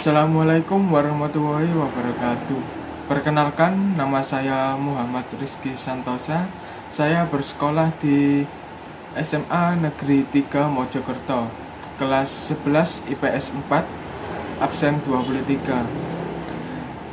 Assalamualaikum warahmatullahi wabarakatuh. Perkenalkan, nama saya Muhammad Rizky Santosa. Saya bersekolah di SMA Negeri 3 Mojokerto, kelas 11 IPS 4, absen 23.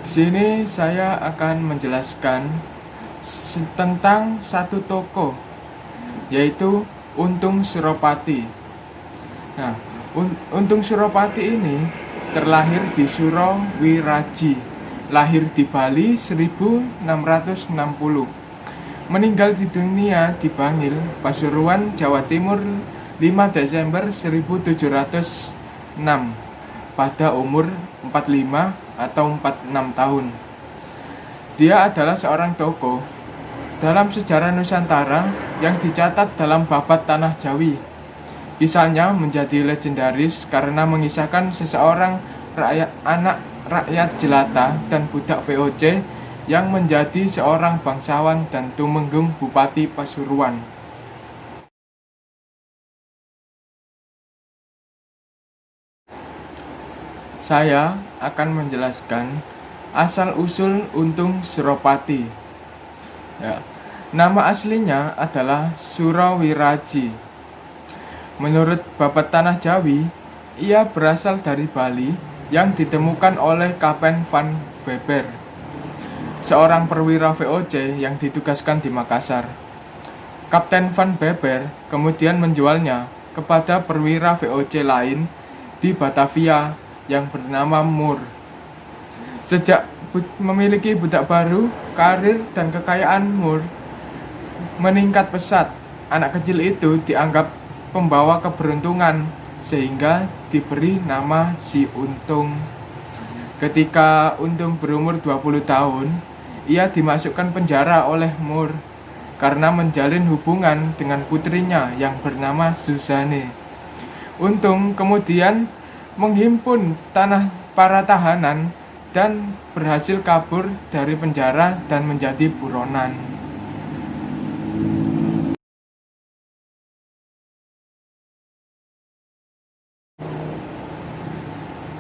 Di sini saya akan menjelaskan tentang satu tokoh, yaitu Untung Suropati. Nah, Untung Suropati ini terlahir di Suro Wiraji, lahir di Bali 1660. Meninggal di dunia di Bangil, Pasuruan, Jawa Timur 5 Desember 1706 pada umur 45 atau 46 tahun. Dia adalah seorang tokoh dalam sejarah Nusantara yang dicatat dalam babat Tanah Jawi. Kisahnya menjadi legendaris karena mengisahkan seseorang anak rakyat jelata dan budak VOC yang menjadi seorang bangsawan dan tumenggung Bupati Pasuruan. Saya akan menjelaskan asal-usul Untung Suropati. Nama aslinya adalah Surawiraji. Menurut babat Tanah Jawi, ia berasal dari Bali yang ditemukan oleh Kapten Van Beber, seorang perwira VOC yang ditugaskan di Makassar. Kapten Van Beber kemudian menjualnya kepada perwira VOC lain di Batavia yang bernama Moore. Sejak memiliki budak baru, karir dan kekayaan Moore meningkat pesat. Anak kecil itu dianggap pembawa keberuntungan sehingga diberi nama si Untung. Ketika Untung berumur 20 tahun, ia dimasukkan penjara oleh Moore karena menjalin hubungan dengan putrinya yang bernama Suzanne. Untung kemudian menghimpun tanah para tahanan dan berhasil kabur dari penjara dan menjadi buronan.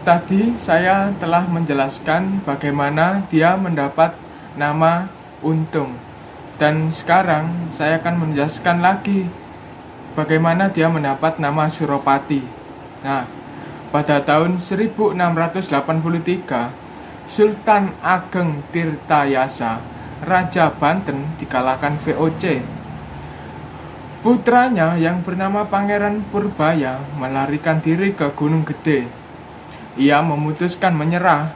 Tadi saya telah menjelaskan bagaimana dia mendapat nama Untung. Dan sekarang saya akan menjelaskan lagi bagaimana dia mendapat nama Suropati. Nah, pada tahun 1683, Sultan Ageng Tirtayasa, Raja Banten, dikalahkan VOC. Putranya yang bernama Pangeran Purbaya melarikan diri ke Gunung Gede. Ia memutuskan menyerah,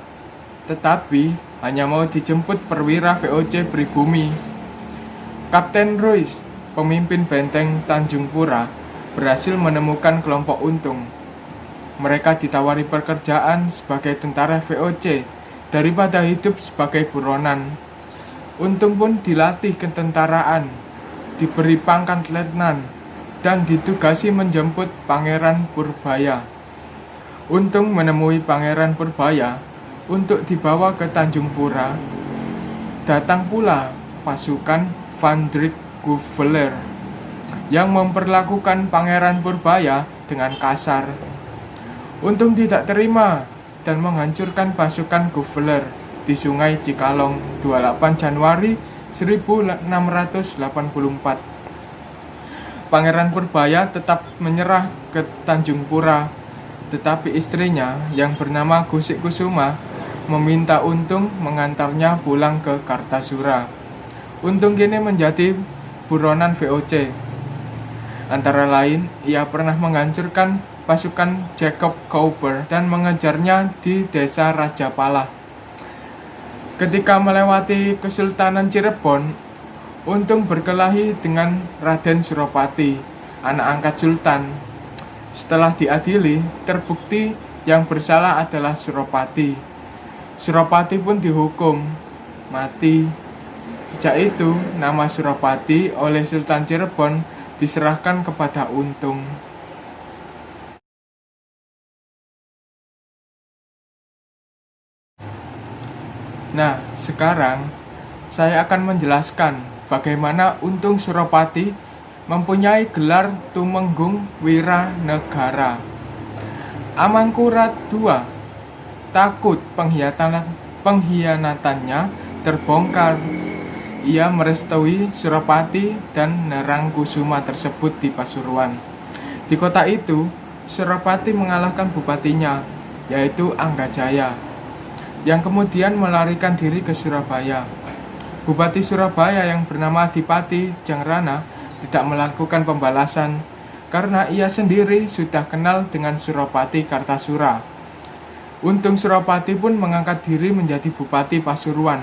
tetapi hanya mau dijemput perwira VOC pribumi. Kapten Royce, pemimpin benteng Tanjung Pura, berhasil menemukan kelompok Untung. Mereka ditawari pekerjaan sebagai tentara VOC daripada hidup sebagai buronan. Untung pun dilatih ketentaraan, diberi pangkat letnan, dan ditugasi menjemput Pangeran Purbaya. Untung menemui Pangeran Purbaya untuk dibawa ke Tanjung Pura. Datang pula pasukan Van Dijk Goeveleer yang memperlakukan Pangeran Purbaya dengan kasar. Untung tidak terima dan menghancurkan pasukan Goeveleer di Sungai Cikalong 28 Januari 1684. Pangeran Purbaya tetap menyerah ke Tanjung Pura, tetapi istrinya yang bernama Gusik Kusuma meminta Untung mengantarnya pulang ke Kartasura. Untung kini menjadi buronan VOC. Antara lain, ia pernah menghancurkan pasukan Jacob Cowper dan mengejarnya di desa Rajapala. Ketika melewati Kesultanan Cirebon, Untung berkelahi dengan Raden Suropati, anak angkat Sultan. Setelah diadili, terbukti yang bersalah adalah Suropati. Suropati pun dihukum mati. Sejak itu, nama Suropati oleh Sultan Cirebon diserahkan kepada Untung. Nah, sekarang saya akan menjelaskan bagaimana Untung Suropati mempunyai gelar Tumenggung Wiranegara. Amangkurat II takut pengkhianatannya terbongkar, ia merestui Surapati dan Nerangkusuma tersebut di Pasuruan. Di kota itu, Surapati mengalahkan bupatinya, yaitu Anggajaya, yang kemudian melarikan diri ke Surabaya. Bupati Surabaya yang bernama Adipati Jangrana tidak melakukan pembalasan karena ia sendiri sudah kenal dengan Surapati Kartasura. Untung Surapati pun mengangkat diri menjadi Bupati Pasuruan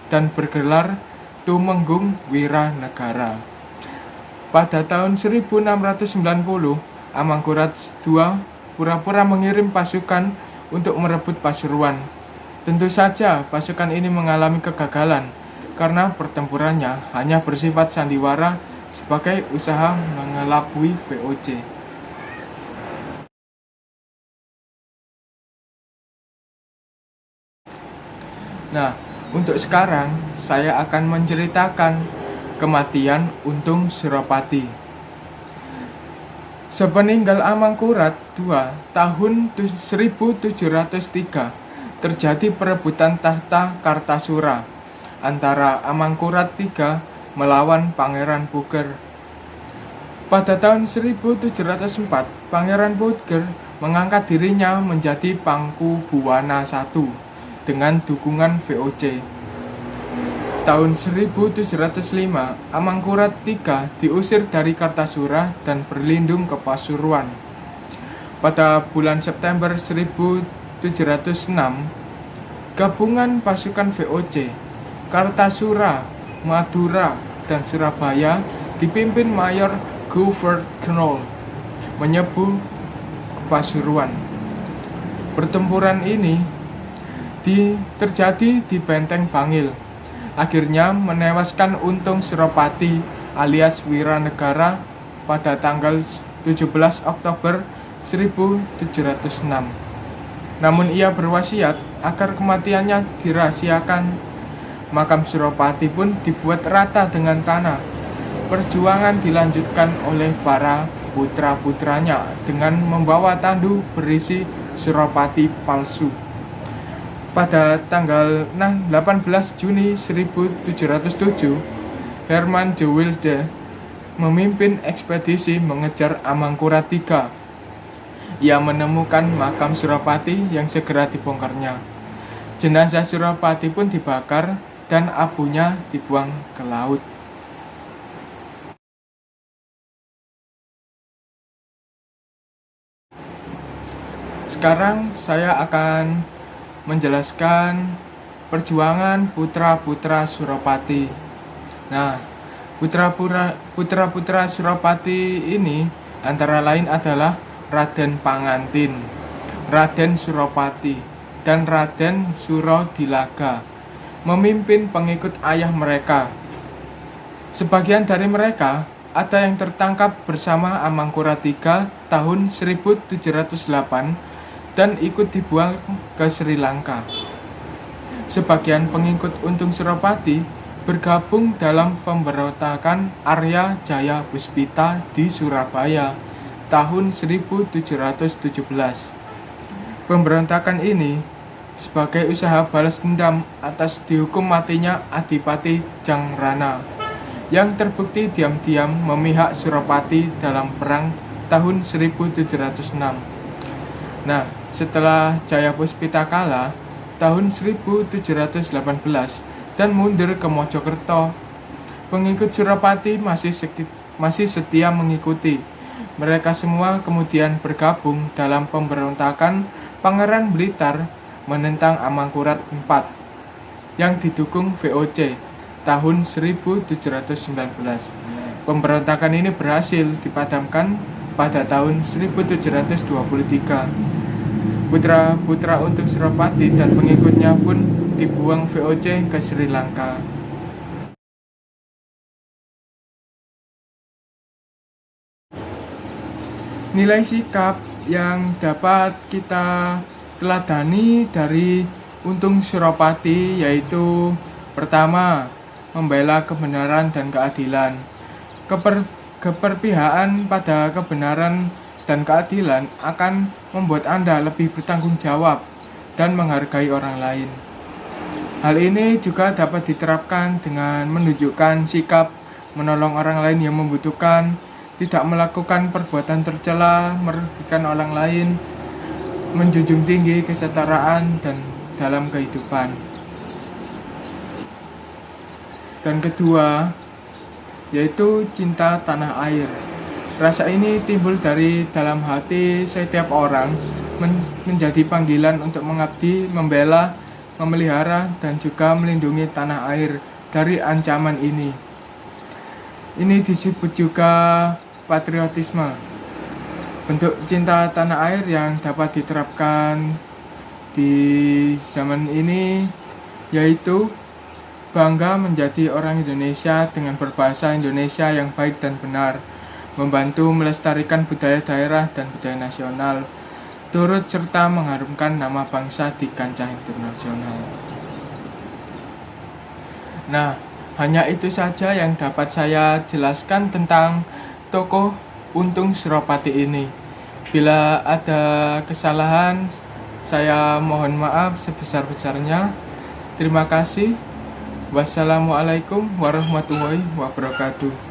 dan bergelar Tumenggung Wiranegara. Pada tahun 1690, Amangkurat II pura-pura mengirim pasukan untuk merebut Pasuruan. Tentu saja pasukan ini mengalami kegagalan karena pertempurannya hanya bersifat sandiwara sebagai usaha mengelabui VOC. Nah, untuk sekarang saya akan menceritakan kematian Untung Surapati. Sepeninggal Amangkurat II tahun 1703, terjadi perebutan tahta Kartasura antara Amangkurat III melawan Pangeran Puger. Pada tahun 1704, Pangeran Puger mengangkat dirinya menjadi Pangku Buwana I dengan dukungan VOC. Tahun 1705, Amangkurat III diusir dari Kartasura dan berlindung ke Pasuruan. Pada bulan September 1706, gabungan pasukan VOC, Kartasura, Madura, dan Surabaya dipimpin Mayor Govert Knoll menyerbu Pasuruan. Pertempuran ini terjadi di Benteng Bangil, akhirnya menewaskan Untung Surapati alias Wiranegara pada tanggal 17 Oktober 1706. Namun ia berwasiat agar kematiannya dirahasiakan. Makam Surapati pun dibuat rata dengan tanah. Perjuangan dilanjutkan oleh para putra-putranya dengan membawa tandu berisi Surapati palsu. Pada tanggal 18 Juni 1707, Herman de Wilde memimpin ekspedisi mengejar Amangkurat III. Ia menemukan makam Surapati yang segera dibongkarnya. Jenazah Surapati pun dibakar dan abunya dibuang ke laut. Sekarang saya akan menjelaskan perjuangan putra-putra Surapati. Nah, putra-putra Surapati ini antara lain adalah Raden Pangantin, Raden Surapati, dan Raden Surodilaga, memimpin pengikut ayah mereka. Sebagian dari mereka ada yang tertangkap bersama Amangkurat III tahun 1708 dan ikut dibuang ke Sri Lanka. Sebagian pengikut Untung Surapati bergabung dalam pemberontakan Arya Jaya Puspita di Surabaya tahun 1717. Pemberontakan ini sebagai usaha balas dendam atas dihukum matinya Adipati Jangrana yang terbukti diam-diam memihak Surapati dalam perang tahun 1706. Nah, setelah Jaya Puspita kalah tahun 1718 dan mundur ke Mojokerto, pengikut Surapati masih setia mengikuti. Mereka semua kemudian bergabung dalam pemberontakan Pangeran Blitar menentang Amangkurat IV yang didukung VOC tahun 1719. Pemberontakan ini berhasil dipadamkan pada tahun 1723. Putra-putra Untung Surapati dan pengikutnya pun dibuang VOC ke Sri Lanka. Nilai sikap yang dapat kita teladani dari Untung Surapati yaitu pertama, membela kebenaran dan keadilan. Keberpihakan pada kebenaran dan keadilan akan membuat Anda lebih bertanggung jawab dan menghargai orang lain. Hal ini juga dapat diterapkan dengan menunjukkan sikap menolong orang lain yang membutuhkan, tidak melakukan perbuatan tercela, merugikan orang lain, menjunjung tinggi kesetaraan dan dalam kehidupan. Dan kedua, yaitu cinta tanah air. Rasa ini timbul dari dalam hati setiap orang, menjadi panggilan untuk mengabdi, membela, memelihara, dan juga melindungi tanah air dari ancaman ini. Ini disebut juga patriotisme. Bentuk cinta tanah air yang dapat diterapkan di zaman ini yaitu bangga menjadi orang Indonesia dengan berbahasa Indonesia yang baik dan benar, membantu melestarikan budaya daerah dan budaya nasional, turut serta mengharumkan nama bangsa di kancah internasional. Nah, hanya itu saja yang dapat saya jelaskan tentang tokoh Untung Suropati ini. Bila ada kesalahan, saya mohon maaf sebesar-besarnya. Terima kasih. Wassalamualaikum warahmatullahi wabarakatuh.